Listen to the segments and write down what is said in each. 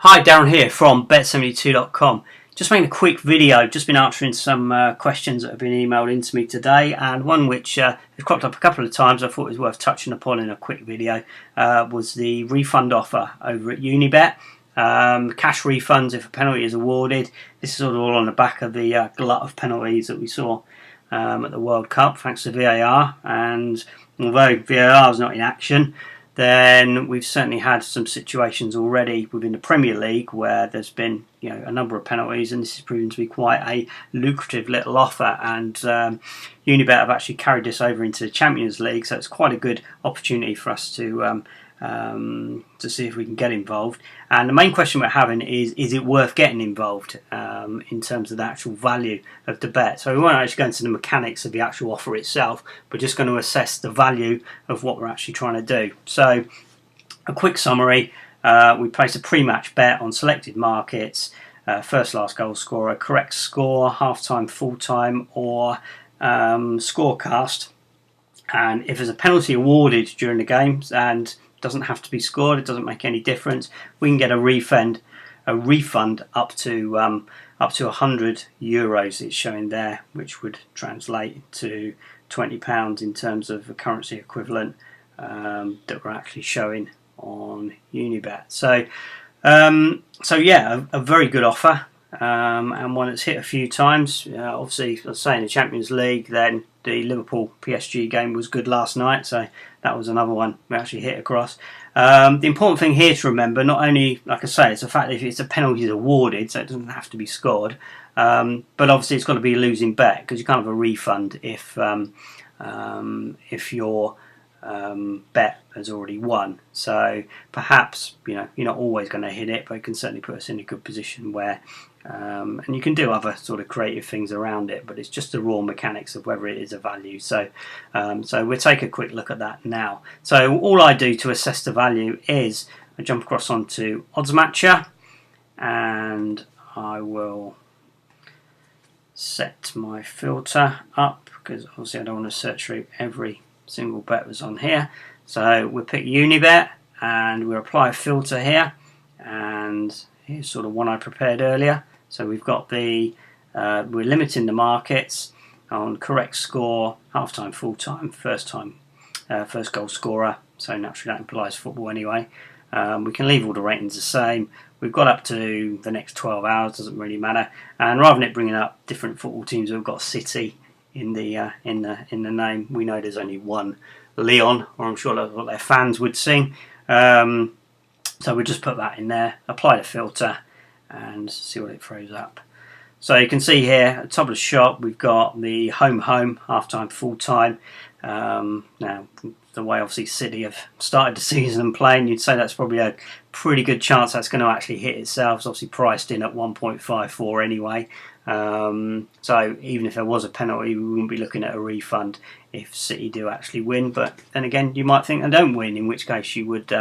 Hi, Darren here from Bet72.com. Just making a quick video, just been answering some questions that have been emailed into me today, and one which has cropped up a couple of times I thought was worth touching upon in a quick video was the refund offer over at Unibet. Cash refunds if a penalty is awarded. This is all on the back of the glut of penalties that we saw at the World Cup thanks to VAR, and although VAR is not in action, then we've certainly had some situations already within the Premier League where there's been a number of penalties, and this has proven to be quite a lucrative little offer, and Unibet have actually carried this over into the Champions League, so it's quite a good opportunity for us to see if we can get involved. And the main question we're having is it worth getting involved in terms of the actual value of the bet? So we won't actually go into the mechanics of the actual offer itself, but just going to assess the value of what we're actually trying to do. So a quick summary: we place a pre-match bet on selected markets, first last goal scorer, correct score, half-time, full-time, or scorecast. And if there's a penalty awarded during the game and doesn't have to be scored, it doesn't make any difference, we can get a refund up to €100 it's showing there, which would translate to £20 in terms of the currency equivalent that we're actually showing on Unibet. So yeah, a very good offer, and one that's hit a few times. Obviously, let's say in the Champions League, then the Liverpool PSG game was good last night, so that was another one we actually hit across. The important thing here to remember, not only, like I say, it's the fact that if it's a penalty is awarded, so it doesn't have to be scored, but obviously it's got to be a losing bet, because you can't have a refund if your bet has already won. So perhaps you're not always going to hit it, but it can certainly put us in a good position where and you can do other sort of creative things around it, but it's just the raw mechanics of whether it is a value. So we'll take a quick look at that now. So all I do to assess the value is I jump across onto OddsMonkey, and I will set my filter up, because obviously I don't want to search through every single bet was on here. So we'll pick Unibet and we'll apply a filter here, and here's sort of one I prepared earlier. So we've got we're limiting the markets on correct score, half-time, full-time, first goal scorer, so naturally that implies football anyway. We can leave all the ratings the same. We've got up to the next 12 hours, doesn't really matter, and rather than it bringing up different football teams, we've got City in the name. We know there's only one Leon, or I'm sure that's what their fans would sing. So we'll just put that in there, apply the filter, and see what it throws up. So you can see here at the top of the shop we've got the home, half-time, full-time. Now, the way obviously City have started the season and playing, you'd say that's probably a pretty good chance that's going to actually hit itself. It's obviously priced in at 1.54 anyway. So even if there was a penalty, we wouldn't be looking at a refund if City do actually win. But then again, you might think they don't win, in which case you would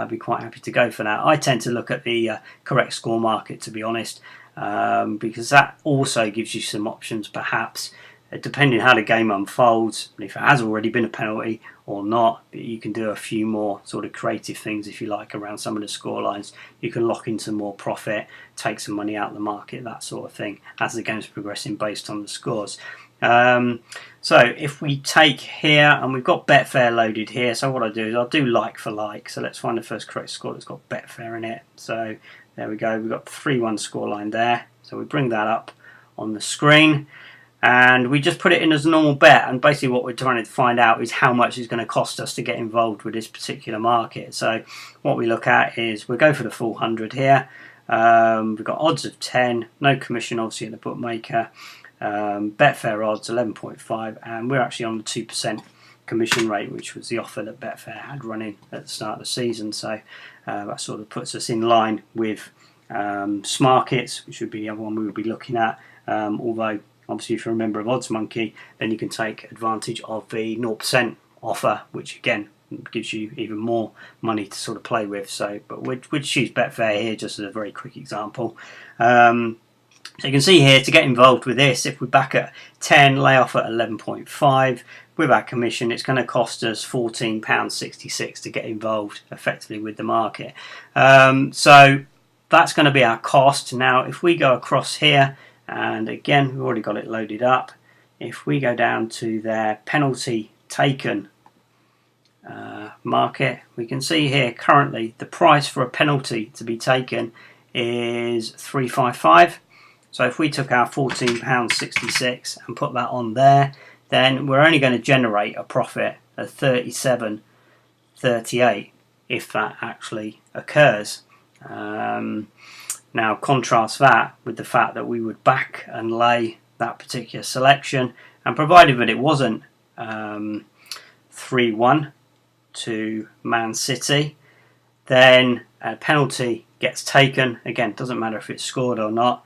be quite happy to go for that. I tend to look at the correct score market, to be honest, because that also gives you some options, perhaps, depending how the game unfolds, if it has already been a penalty or not. You can do a few more sort of creative things, if you like, around some of the score lines. You can lock in some more profit, take some money out of the market, that sort of thing, as the game's progressing based on the scores. So if we take here, and we've got Betfair loaded here, so what I do is I'll do like for like. So let's find the first correct score that's got Betfair in it. So there we go, we've got 3-1 scoreline there. So we bring that up on the screen, and we just put it in as a normal bet, and basically what we're trying to find out is how much it's going to cost us to get involved with this particular market. So what we look at is we'll go for the full 100 here. We've got odds of 10, no commission obviously in the Bookmaker. Betfair odds 11.5, and we're actually on the 2% commission rate, which was the offer that Betfair had running at the start of the season. So that sort of puts us in line with Smarkets, which would be the other one we would be looking at, although obviously if you're a member of OddsMonkey, then you can take advantage of the 0% offer, which again gives you even more money to sort of play with. So, but we'd choose Betfair here just as a very quick example. So you can see here, to get involved with this, if we're back at 10, lay off at 11.5, with our commission, it's going to cost us £14.66 to get involved effectively with the market. So that's going to be our cost. Now if we go across here, and again we've already got it loaded up, if we go down to their penalty taken market, we can see here currently the price for a penalty to be taken is $3.55. So if we took our £14.66 and put that on there, then we're only going to generate a profit of $37.38 if that actually occurs. Now contrast that with the fact that we would back and lay that particular selection, and provided that it wasn't 3-1 to Man City, then a penalty gets taken. Again, doesn't matter if it's scored or not,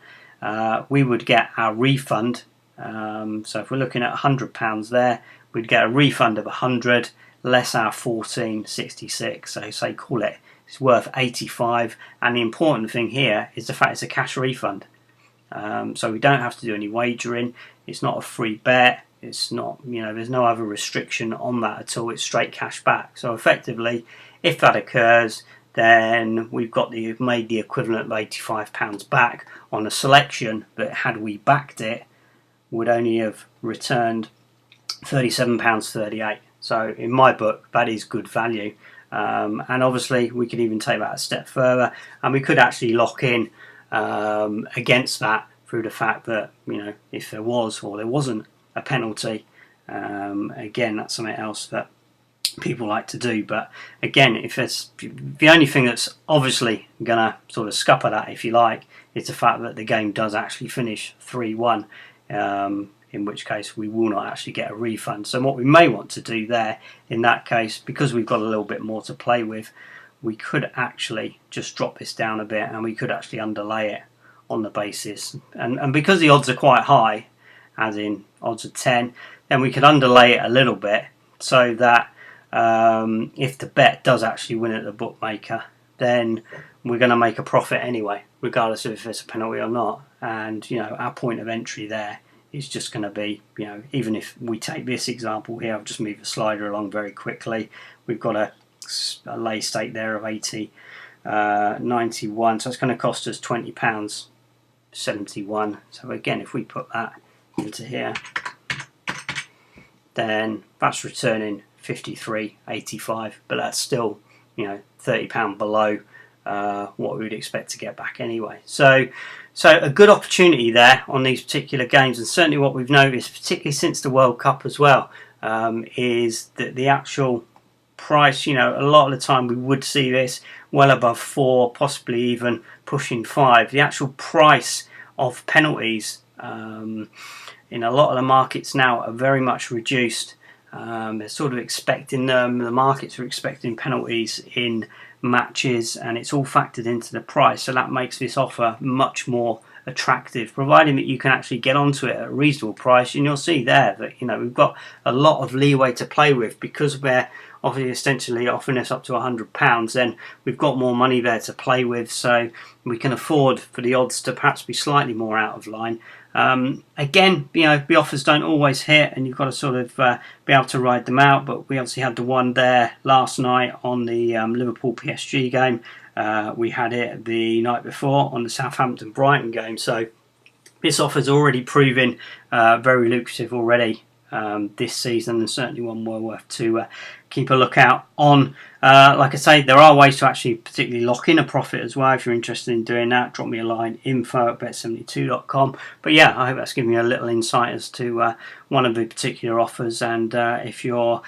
we would get our refund. So if we're looking at £100 there, we'd get a refund of 100 less our 14.66. So say call it's worth 85, and the important thing here is the fact it's a cash refund. So we don't have to do any wagering. It's not a free bet. It's not, there's no other restriction on that at all. It's straight cash back. So effectively, if that occurs, then we've made the equivalent of £85 back on a selection that, had we backed it, would only have returned £37.38. So in my book, that is good value. And obviously we could even take that a step further, and we could actually lock in against that through the fact that, if there was or there wasn't a penalty, again, that's something else that people like to do. But again, if it's the only thing that's obviously gonna sort of scupper that, if you like, is the fact that the game does actually finish 3-1, in which case we will not actually get a refund. So what we may want to do there, in that case, because we've got a little bit more to play with, we could actually just drop this down a bit, and we could actually underlay it on the basis, and because the odds are quite high, as in odds of 10, then we could underlay it a little bit, so that if the bet does actually win at the bookmaker, then we're going to make a profit anyway, regardless of if it's a penalty or not. And our point of entry there is just going to be, even if we take this example here, I'll just move the slider along very quickly. We've got a lay stake there of 80.91, so it's going to cost us £20.71. So again, if we put that into here, then that's returning 53.85, but that's still £30 below what we would expect to get back anyway. So a good opportunity there on these particular games, and certainly what we've noticed, particularly since the World Cup as well, is that the actual price, a lot of the time we would see this well above 4, possibly even pushing 5. The actual price of penalties in a lot of the markets now are very much reduced. They're sort of expecting them. The markets are expecting penalties in matches, and it's all factored into the price. So that makes this offer much more attractive, providing that you can actually get onto it at a reasonable price. And you'll see there that we've got a lot of leeway to play with, because we're obviously essentially offering this up to £100. Then we've got more money there to play with, so we can afford for the odds to perhaps be slightly more out of line. Again, the offers don't always hit, and you've got to sort of be able to ride them out. But we obviously had the one there last night on the Liverpool PSG game. We had it the night before on the Southampton Brighton game. So this offer's already proving very lucrative already this season, and certainly one well worth to keep a lookout on. Like I say, there are ways to actually particularly lock in a profit as well. If you're interested in doing that, drop me a line, info@bet72.com. But yeah, I hope that's given you a little insight as to one of the particular offers. And if you're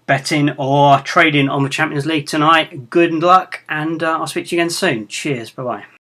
betting or trading on the Champions League tonight, good luck, and I'll speak to you again soon. Cheers, bye bye.